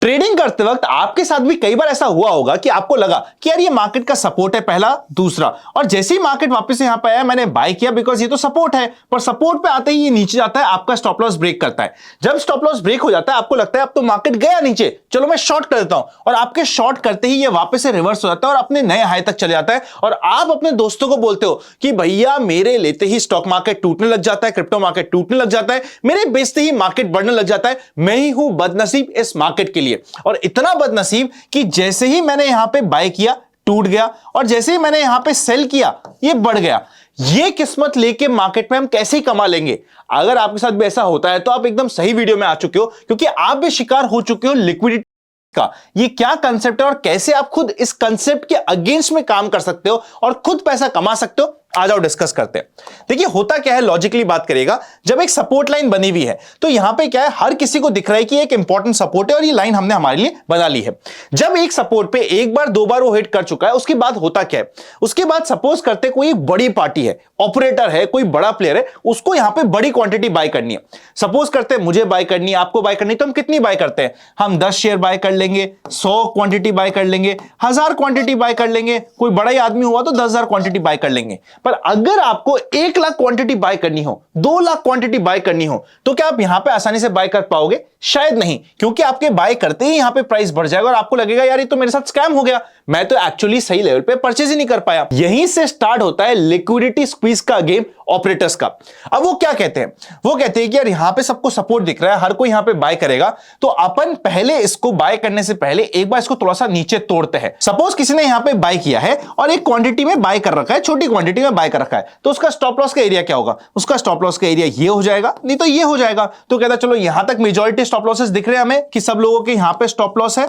Trading करते वक्त आपके साथ भी कई बार ऐसा हुआ होगा कि आपको लगा कि यार ये मार्केट का सपोर्ट है पहला, दूसरा, और जैसे ही मार्केट वापस यहां पे आया मैंने बाय किया बिकॉज ये तो सपोर्ट है, पर सपोर्ट पे आते ही ये नीचे जाता है, आपका स्टॉप लॉस ब्रेक करता है। जब स्टॉप लॉस ब्रेक हो जाता है आपको लगता है अब तो मार्केट गया नीचे, चलो मैं शॉर्ट कर देता हूं, और आपके शॉर्ट करते ही ये वापस से रिवर्स हो जाता है और अपने नए हाई तक चले जाता है, और आप अपने दोस्तों को बोलते हो कि भैया मेरे लेते ही स्टॉक मार्केट टूटने लग जाता है, क्रिप्टो मार्केट टूटने लग जाता है, मेरे बेचते ही मार्केट बढ़ने लग जाता है, मैं ही हूं बदनसीब इस मार्केट के लिए। और इतना बदनसीब कि जैसे ही मैंने यहां पे बाय किया टूट गया, और जैसे ही मैंने यहां पे सेल किया ये बढ़ गया। ये किस्मत लेके मार्केट में हम कैसे कमा लेंगे? अगर आपके साथ भी ऐसा होता है तो आप एकदम सही वीडियो में आ चुके हो, क्योंकि आप भी शिकार हो चुके हो लिक्विडिटी का। ये क्या कंसेप्ट है और कैसे आप खुद इस कंसेप्ट के अगेंस्ट में काम कर सकते हो और खुद पैसा कमा सकते हो, आ जाओ डिस्कस करते हैं। देखिए होता क्या है, लॉजिकली बात करेगा, जब एक सपोर्ट लाइन बनी हुई है तो यहां पे क्या है, हर किसी को दिख रहा है कि एक इंपॉर्टेंट सपोर्ट है और ये लाइन हमने हमारे लिए बना ली है। जब एक सपोर्ट पे एक बार दो बार वो हिट कर चुका है, उसके बाद होता क्या है, उसके बाद सपोज करते कोई बड़ी पार्टी है, ऑपरेटर है, कोई बड़ा प्लेयर है, उसको यहां पे बड़ी क्वांटिटी बाय करनी है। सपोज करते मुझे बाय करनी है, आपको बाय करनी है, तो हम कितनी बाय करते हैं? हम 10 शेयर बाय कर लेंगे, 100 क्वांटिटी बाय कर लेंगे, 1000 क्वांटिटी बाय कर लेंगे, कोई बड़ा ही आदमी हुआ तो 10,000 क्वांटिटी बाय कर लेंगे। पर अगर आपको 1 लाख क्वांटिटी बाय करनी हो, 2 लाख क्वांटिटी बाय करनी हो, तो क्या आप यहां पे आसानी से बाय कर पाओगे? शायद नहीं, क्योंकि आपके बाय करते ही यहां पे प्राइस बढ़ जाएगा और आपको लगेगा यार ये तो मेरे साथ स्कैम हो गया, मैं तो एक्चुअली सही लेवल पे परचेज ही नहीं कर पाया। यहीं से स्टार्ट होता है लिक्विडिटी स्क्वीज का गेम ऑपरेटर्स का। अब वो क्या कहते हैं, वो कहते हैं कि यार यहां पे सबको सपोर्ट दिख रहा है, हर कोई यहां पे बाय करेगा, तो अपन पहले इसको बाय करने से पहले एक बार इसको थोड़ा सा नीचे तोड़ते हैं। सपोज किसी ने यहां पे बाय किया है और एक क्वांटिटी में बाय कर रखा है, छोटी क्वांटिटी में बाय कर रखा है, तो उसका स्टॉप लॉस का एरिया क्या होगा? उसका स्टॉप लॉस का एरिया ये हो जाएगा, नहीं तो ये हो जाएगा। तो कहता चलो यहां तक मेजॉरिटी स्टॉप लॉसेस दिख रहे हैं हमें कि सब लोगों के यहां पे स्टॉप लॉस है,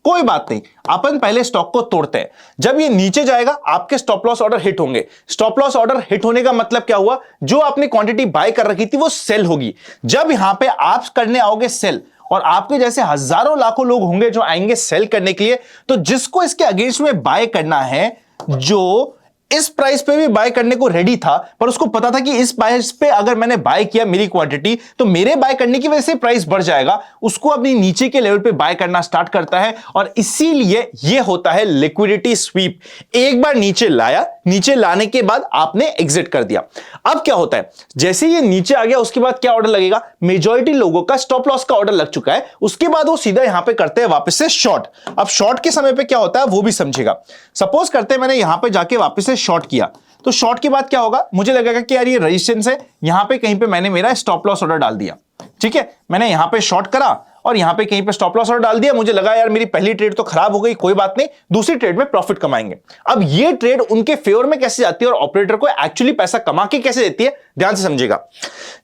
कोई बात नहीं, अपन पहले स्टॉक को तोड़ते हैं। जब ये नीचे जाएगा आपके स्टॉप लॉस ऑर्डर हिट होंगे। स्टॉप लॉस ऑर्डर हिट होने का मतलब क्या हुआ? जो आपने क्वांटिटी बाय कर रखी थी वो सेल होगी। जब यहां पे आप करने आओगे सेल, और आपके जैसे हजारों लाखों लोग होंगे जो आएंगे सेल करने के लिए, तो जिसको इसके अगेंस्ट में बाय करना है, जो इस प्राइस पे भी बाय करने को रेडी था, पर उसको पता था कि इस प्राइस पे अगर मैंने बाय किया मेरी क्वांटिटी तो मेरे बाय करने की वजह से प्राइस बढ़ जाएगा, उसको अपनी नीचे के लेवल पे बाय करना स्टार्ट करता है। और इसीलिए यह होता है लिक्विडिटी स्वीप। एक बार नीचे लाया, नीचे लाने के बाद आपने एग्जिट कर दिया। अब क्या होता है, जैसे ये नीचे आ गया उसके बाद क्या ऑर्डर लगेगा? मेजॉरिटी लोगों का स्टॉप लॉस का ऑर्डर लग चुका है, उसके बाद वो सीधा यहां पे करते हैं वापस से शॉर्ट। अब शॉर्ट के समय पे क्या होता है वो भी समझेगा। सपोज करते हैं मैंने यहां पे जाके वापस से शॉर्ट किया, तो शॉर्ट के बाद क्या होगा? मुझे लगेगा कि यार ये रेजिस्टेंस है, यहां पे कहीं पे मैंने मेरा स्टॉप लॉस ऑर्डर डाल दिया। ठीक है, मैंने यहां पे शॉर्ट करा और यहां पे कहीं पे स्टॉप लॉस ऑर्डर डाल दिया, मुझे लगा यार मेरी पहली ट्रेड तो खराब हो गई, कोई बात नहीं, दूसरी ट्रेड में प्रॉफिट कमाएंगे। अब ये ट्रेड उनके फेवर में कैसे जाती है और ऑपरेटर को एक्चुअली पैसा कमा के कैसे देती है, ध्यान से समझिएगा।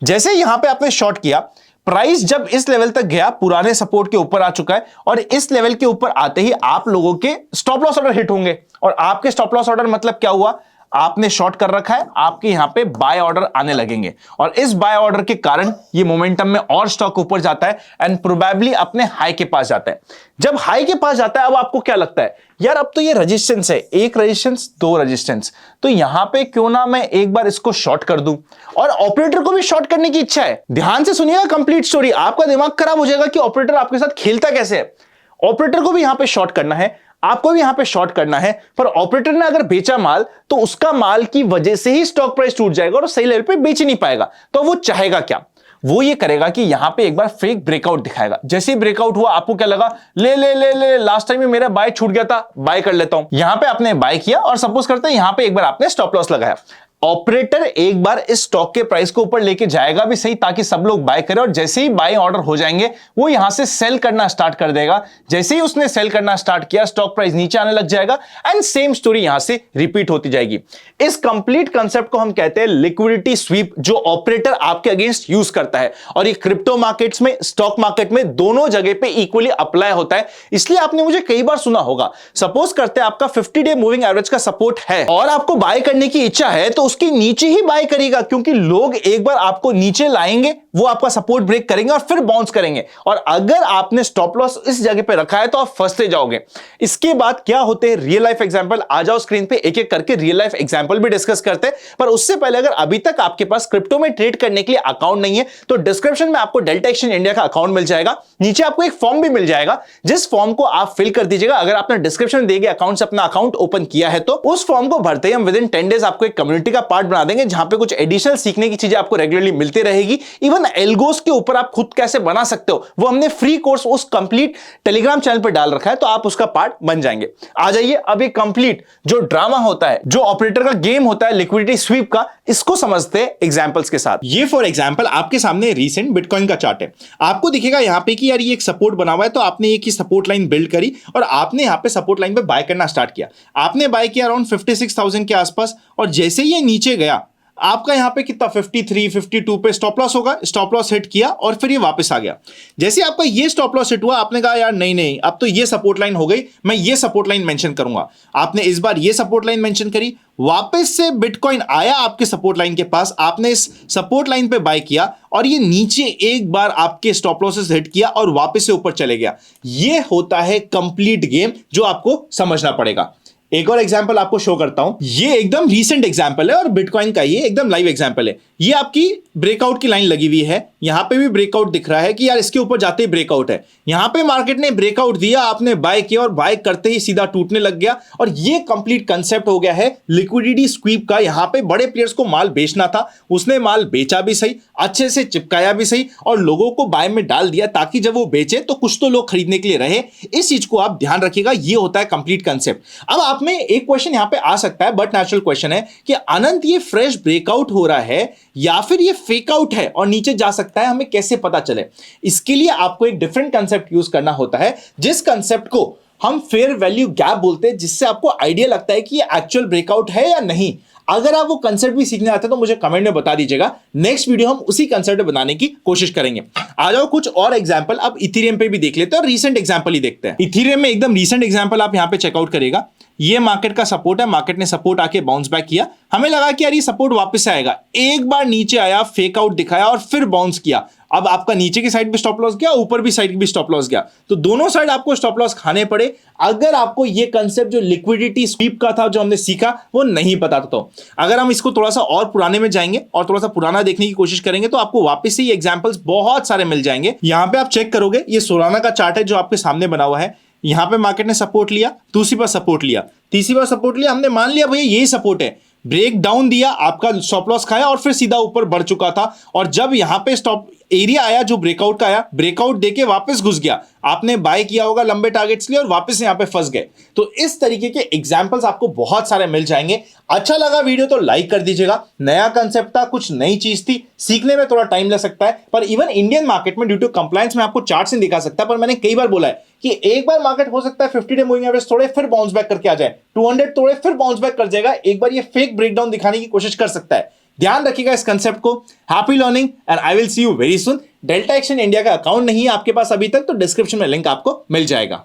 जैसे यहां पे आपने शॉर्ट किया, प्राइस जब इस लेवल तक गया, पुराने सपोर्ट के ऊपर आ चुका है, और इस लेवल के ऊपर आते ही आप लोगों के स्टॉप लॉस ऑर्डर हिट होंगे। और आपके स्टॉप लॉस ऑर्डर मतलब क्या हुआ? आपने शॉर्ट कर रखा है, आपके यहां पे बाय ऑर्डर आने लगेंगे, और इस बाय ऑर्डर के कारण ये मोमेंटम में और स्टॉक ऊपर जाता है एंड प्रोबेबली अपने हाई के पास जाता है। जब हाई के पास जाता है, अब आपको क्या लगता है, यार अब तो ये रेजिस्टेंस है, एक रेजिस्टेंस, दो रेजिस्टेंस, तो यहां पे क्यों ना मैं एक बार इसको शॉर्ट कर दूं। और ऑपरेटर को भी शॉर्ट करने की इच्छा है। ध्यान से सुनिएगा कंप्लीट स्टोरी, आपका दिमाग खराब हो जाएगा कि ऑपरेटर आपके साथ खेलता कैसे है। ऑपरेटर को भी यहां पे शॉर्ट करना है, आपको भी यहां पे शॉर्ट करना है, पर ऑपरेटर ने अगर बेचा माल तो उसका माल की वजह से ही स्टॉक प्राइस टूट जाएगा और सही लेवल पे बेच ही नहीं पाएगा। तो वो चाहेगा क्या? वो ये करेगा कि यहां पे एक बार फेक ब्रेकआउट दिखाएगा। जैसे ही ब्रेकआउट हुआ आपको क्या लगा, ले ले ले ले लास्ट टाइम में मेरा बाय छूट गया था, बाय कर लेता हूं। यहां पे आपने बाय किया और सपोज करते हैं यहां पे एक बार आपने स्टॉप लॉस लगाया। ऑपरेटर एक बार इस स्टॉक के प्राइस को ऊपर लेके जाएगा भी सही, ताकि सब लोग बाय करें, और जैसे ही बाय ऑर्डर हो जाएंगे वो यहां से सेल करना स्टार्ट कर देगा। जैसे ही उसने सेल करना स्टार्ट किया, स्टॉक प्राइस नीचे आने लग जाएगा एंड सेम स्टोरी यहां से रिपीट होती जाएगी। इस कंप्लीट कंसेप्ट को हम कहते हैं लिक्विडिटी स्वीप, जो ऑपरेटर आपके अगेंस्ट यूज करता है, और ये क्रिप्टो मार्केट्स में, स्टॉक मार्केट में, दोनों जगह पे इक्वली अप्लाई होता है। इसलिए आपने मुझे कई बार सुना होगा, सपोज करते हैं आपका 50 डे मूविंग एवरेज का सपोर्ट है और आपको बाय करने की इच्छा है, तो उसके नीचे ही बाय करेगा, क्योंकि लोग एक बार आपको नीचे लाएंगे, वो आपका सपोर्ट ब्रेक करेंगे और फिर बाउंस करेंगे, और अगर आपने स्टॉप लॉस इस जगह पे रखा है तो आप फंसते जाओगे। इसके बाद क्या होते हैं रियल लाइफ एग्जांपल, आ जाओ स्क्रीन पे, एक एक करके रियल लाइफ एग्जांपल भी डिस्कस करते हैं। पर उससे पहले अगर अभी तक आपके पास क्रिप्टो में ट्रेड करने के लिए अकाउंट नहीं है तो डिस्क्रिप्शन में आपको डेल्टा एक्सचेंज इंडिया का अकाउंट मिल जाएगा, नीचे आपको एक फॉर्म भी मिल जाएगा, जिस फॉर्म को आप फिल कर दीजिएगा। अगर आपने डिस्क्रिप्शन में दिए गए अकाउंट से अपना अकाउंट ओपन किया है तो उस फॉर्म को भरते ही हम विद इन 10 डेज आपको एक कम्युनिटी का पार्ट बना देंगे, जहां पे कुछ एडिशनल सीखने की चीजें आपको रेगुलरली मिलती रहेगी। इवन एल्गोस के ऊपर आप खुद कैसे बना सकते हो वो हमने फ्री कोर्स उस कंप्लीट टेलीग्राम चैनल पर डाल रखा है, तो आप उसका पार्ट बन जाएंगे। आ जाइए अब एक कंप्लीट जो ड्रामा होता है, जो ऑपरेटर का गेम होता है लिक्विडिटी स्वीप का, इसको समझते हैं एग्जांपल्स के साथ। ये फॉर एग्जांपल आपके सामने रीसेंट बिटकॉइन का चार्ट है। आपको दिखेगा यहां पे कि यार ये एक सपोर्ट बना हुआ है, तो आपने एक ही सपोर्ट लाइन बिल्ड करी और आपने यहां पे सपोर्ट लाइन पे बाय करना स्टार्ट किया। आपने बाय किया अराउंड 56,000 के आसपास, और जैसे ही ये नीचे गया आपका यहां पे कितना 53, 52 पे स्टॉप लॉस होगा, स्टॉप लॉस हिट किया और फिर ये वापस आ गया। जैसे आपका ये स्टॉप लॉस हिट हुआ, आपने कहा यार नहीं नहीं अब तो ये सपोर्ट लाइन हो गई, मैं ये सपोर्ट लाइन मेंशन करूंगा। आपने इस बार ये सपोर्ट लाइन मेंशन करी, वापस से बिटकॉइन आया आपके सपोर्ट लाइन के पास, आपने इस सपोर्ट लाइन पे बाय किया और ये नीचे एक बार आपके स्टॉप लॉसेस हिट किया और वापस से ऊपर चले गया। ये होता है कंप्लीट गेम जो आपको समझना पड़ेगा। एक और एग्जांपल आपको शो करता हूं, ये एकदम रीसेंट एग्जांपल है और बिटकॉइन का ये एकदम लाइव एग्जांपल है। ये आपकी ब्रेकआउट की लाइन लगी हुई है, यहां पे भी ब्रेकआउट दिख रहा है कि यार इसके ऊपर जाते ही ब्रेकआउट है। यहां पे मार्केट ने ब्रेकआउट दिया, आपने बाय किया और बाय करते ही सीधा टूटने लग गया, और ये कंप्लीट कंसेप्ट हो गया है लिक्विडिटी स्वीप का। यहां पे बड़े प्लेयर्स को माल बेचना था, उसने माल बेचा भी सही, अच्छे से चिपकाया भी सही और लोगों को बाय में डाल दिया, ताकि जब वो बेचे तो कुछ तो लोग खरीदने के लिए रहे। इस चीज को आप ध्यान रखिएगा, ये होता है कंप्लीट कंसेप्ट। अब आप में एक क्वेश्चन यहां पे आ सकता है, बट नेचुरल क्वेश्चन है कि अनंत ये फ्रेश ब्रेकआउट हो रहा है या फिर ये फेक आउट है और नीचे जा सकता है, हमें कैसे पता चले? इसके लिए आपको एक डिफरेंट कंसेप्ट यूज करना होता है, जिस कंसेप्ट को हम फेयर वैल्यू गैप बोलते हैं, जिससे आपको आइडिया लगता है कि ये एक्चुअल ब्रेकआउट है या नहीं। अगर आप वो कंसेप्ट भी सीखने आते हैं तो मुझे कमेंट में बता दीजिएगा, नेक्स्ट वीडियो हम उसी कंसेप्ट बनाने की कोशिश करेंगे। आ जाओ कुछ और एग्जांपल अब इथेरियम पे भी देख लेते हैं और रीसेंट एग्जांपल ही देखते हैं। इथेरियम में एकदम रीसेंट एग्जांपल आप यहां पे चेकआउट करेगा। ये मार्केट का सपोर्ट है, मार्केट ने सपोर्ट आके बाउंस बैक किया, हमें लगा कि यार ये सपोर्ट वापस से आएगा, एक बार नीचे आया, फेक आउट दिखाया और फिर बाउंस किया। अब आपका नीचे की साइड भी स्टॉप लॉस गया, ऊपर भी साइड भी स्टॉप लॉस गया, तो दोनों साइड आपको स्टॉप लॉस खाने पड़े। अगर आपको ये कंसेप्ट जो लिक्विडिटी स्वीप का था, जो हमने सीखा, वो नहीं पता था, तो अगर हम इसको थोड़ा सा और पुराने में जाएंगे और थोड़ा सा पुराना देखने की कोशिश करेंगे तो आपको वापस से ये एग्जांपल्स बहुत सारे मिल जाएंगे। यहां पे आप चेक करोगे, ये सोलाना का चार्ट है जो आपके सामने बना हुआ है। यहां पे मार्केट ने सपोर्ट लिया, दूसरी बार सपोर्ट लिया, तीसरी बार सपोर्ट लिया, हमने मान लिया भैया यही सपोर्ट है, ब्रेक डाउन दिया, आपका स्टॉप लॉस खाया और फिर सीधा ऊपर बढ़ चुका था। और जब यहां पे स्टॉप एरिया आया जो ब्रेकआउट का आया, ब्रेकआउट देके वापस घुस गया, आपने बाय किया होगा लंबे टारगेट्स लिए और वापस यहां पे फंस गए। तो इस तरीके के एग्जांपल्स आपको बहुत सारे मिल जाएंगे। अच्छा लगा वीडियो तो लाइक कर दीजिएगा, नया कंसेप्ट था, कुछ नई चीज थी, सीखने में थोड़ा टाइम लग सकता है, पर इवन इंडियन मार्केट में ड्यू टू कंप्लायंस में आपको चार्ट से दिखा सकता है। पर मैंने कई बार बोला है कि एक बार मार्केट हो सकता है 50 डे मूविंग एवरेज तोड़े फिर बाउंस बैक करके आ जाए, 200 तोड़े फिर बाउंस बैक कर जाएगा, एक बार ये फेक ब्रेकडाउन दिखाने की कोशिश कर सकता है। ध्यान रखिएगा इस कंसेप्ट को। Happy learning and I will see you very soon. Delta exchange India का अकाउंट नहीं है आपके पास अभी तक तो डिस्क्रिप्शन में लिंक आपको मिल जाएगा।